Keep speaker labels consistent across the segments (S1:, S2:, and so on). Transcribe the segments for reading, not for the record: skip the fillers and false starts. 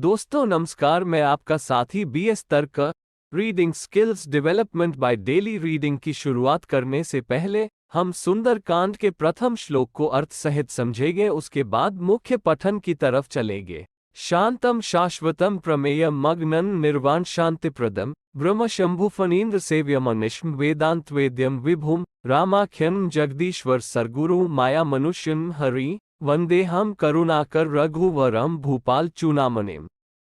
S1: दोस्तों नमस्कार, मैं आपका साथी BS तर्क। Reading skills development by daily reading की शुरुआत करने से पहले हम सुंदरकांड के प्रथम श्लोक को अर्थ सहित समझेंगे। उसके बाद मुख्य पठन की तरफ चलेंगे। शांतम शाश्वतम प्रमेयम मग्नन निर्वाण शांतिप्रदम ब्रह्म शंभु फणीन्द्र सेव्यमनिष्म वेदांत वेद्यम विभुम रामाख्यम जगदीश्वर सरगुरु माया मनुष्यम हरि वंदेहम करुणाकर रघुवरम भूपाल चूनामणिम।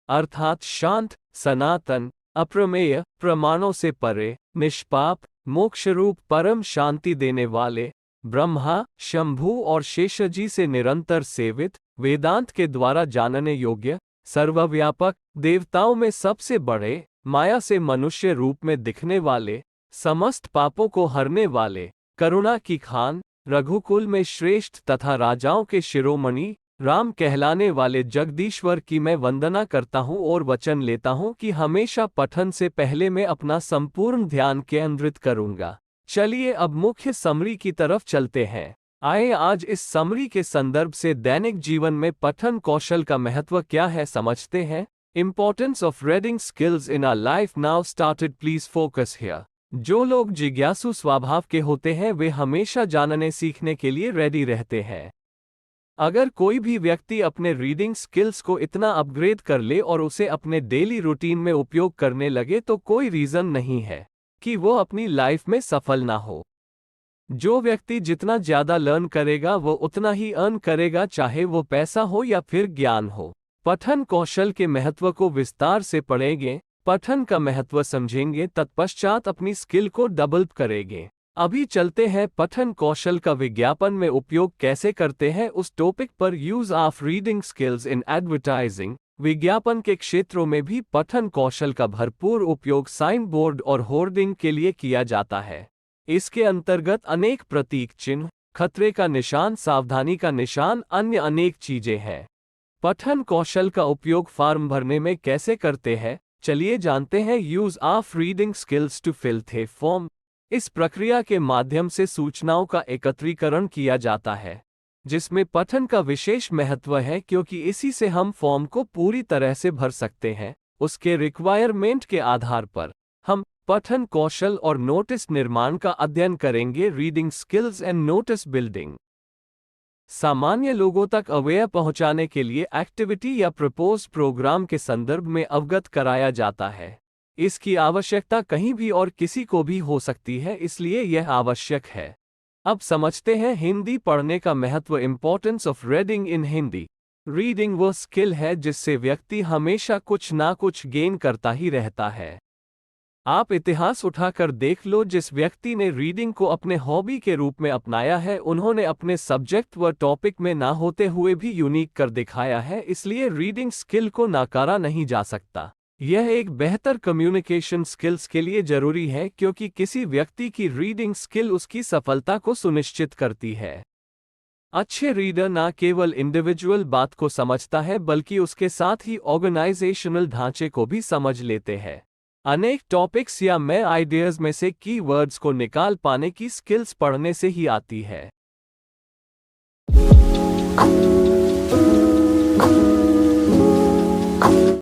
S1: अर्थात शांत, सनातन, अप्रमेय, प्रमाणों से परे, निष्पाप, मोक्षरूप परम शांति देने वाले ब्रह्मा, शंभु और शेषजी से निरंतर सेवित, वेदांत के द्वारा जानने योग्य, सर्वव्यापक, देवताओं में सबसे बड़े, माया से मनुष्य रूप में दिखने वाले, समस्त पापों को हरने वाले, करुणा की खान, रघुकुल में श्रेष्ठ तथा राजाओं के शिरोमणि राम कहलाने वाले जगदीश्वर की मैं वंदना करता हूँ और वचन लेता हूँ कि हमेशा पठन से पहले मैं अपना संपूर्ण ध्यान केंद्रित करूँगा। चलिए अब मुख्य समरी की तरफ चलते हैं। आइए आज इस समरी के संदर्भ से दैनिक जीवन में पठन कौशल का महत्व क्या है समझते हैं। Importance of reading skills in our life now started. Please focus here. जो लोग जिज्ञासु स्वभाव के होते हैं वे हमेशा जानने सीखने के लिए रेडी रहते हैं। अगर कोई भी व्यक्ति अपने रीडिंग स्किल्स को इतना अपग्रेड कर ले और उसे अपने डेली रूटीन में उपयोग करने लगे तो कोई रीजन नहीं है कि वो अपनी लाइफ में सफल ना हो। जो व्यक्ति जितना ज्यादा लर्न करेगा वो उतना ही अर्न करेगा, चाहे वो पैसा हो या फिर ज्ञान हो। पठन कौशल के महत्व को विस्तार से पढ़ेंगे, पठन का महत्व समझेंगे, तत्पश्चात अपनी स्किल को डेवलप करेंगे। अभी चलते हैं पठन कौशल का विज्ञापन में उपयोग कैसे करते हैं उस टॉपिक पर। Use of reading skills in advertising. विज्ञापन के क्षेत्रों में भी पठन कौशल का भरपूर उपयोग साइन बोर्ड और होर्डिंग के लिए किया जाता है। इसके अंतर्गत अनेक प्रतीक चिन्ह, खतरे का निशान, सावधानी का निशान, अन्य अनेक चीजें हैं। पठन कौशल का उपयोग फॉर्म भरने में कैसे करते हैं चलिए जानते हैं। Use of reading skills to fill a form. इस प्रक्रिया के माध्यम से सूचनाओं का एकत्रीकरण किया जाता है जिसमें पठन का विशेष महत्व है क्योंकि इसी से हम फॉर्म को पूरी तरह से भर सकते हैं। उसके रिक्वायरमेंट के आधार पर हम पठन कौशल और नोटिस निर्माण का अध्ययन करेंगे। Reading skills and notice building. सामान्य लोगों तक अवेयर पहुंचाने के लिए एक्टिविटी या प्रपोज्ड प्रोग्राम के संदर्भ में अवगत कराया जाता है। इसकी आवश्यकता कहीं भी और किसी को भी हो सकती है, इसलिए यह आवश्यक है। अब समझते हैं हिंदी पढ़ने का महत्व। Importance of reading in Hindi. Reading वो स्किल है जिससे व्यक्ति हमेशा कुछ ना कुछ गेन करता ही रहता है। आप इतिहास उठाकर देख लो, जिस व्यक्ति ने रीडिंग को अपने हॉबी के रूप में अपनाया है उन्होंने अपने सब्जेक्ट व टॉपिक में ना होते हुए भी यूनिक कर दिखाया है। इसलिए रीडिंग स्किल को नकारा नहीं जा सकता। यह एक बेहतर कम्युनिकेशन स्किल्स के लिए जरूरी है क्योंकि किसी व्यक्ति की रीडिंग स्किल उसकी सफलता को सुनिश्चित करती है। अच्छे रीडर न केवल इंडिविजुअल बात को समझता है बल्कि उसके साथ ही ऑर्गेनाइजेशनल ढांचे को भी समझ लेते हैं। अनेक टॉपिक्स या मैं आइडियाज में से कीवर्ड्स को निकाल पाने की स्किल्स पढ़ने से ही आती है।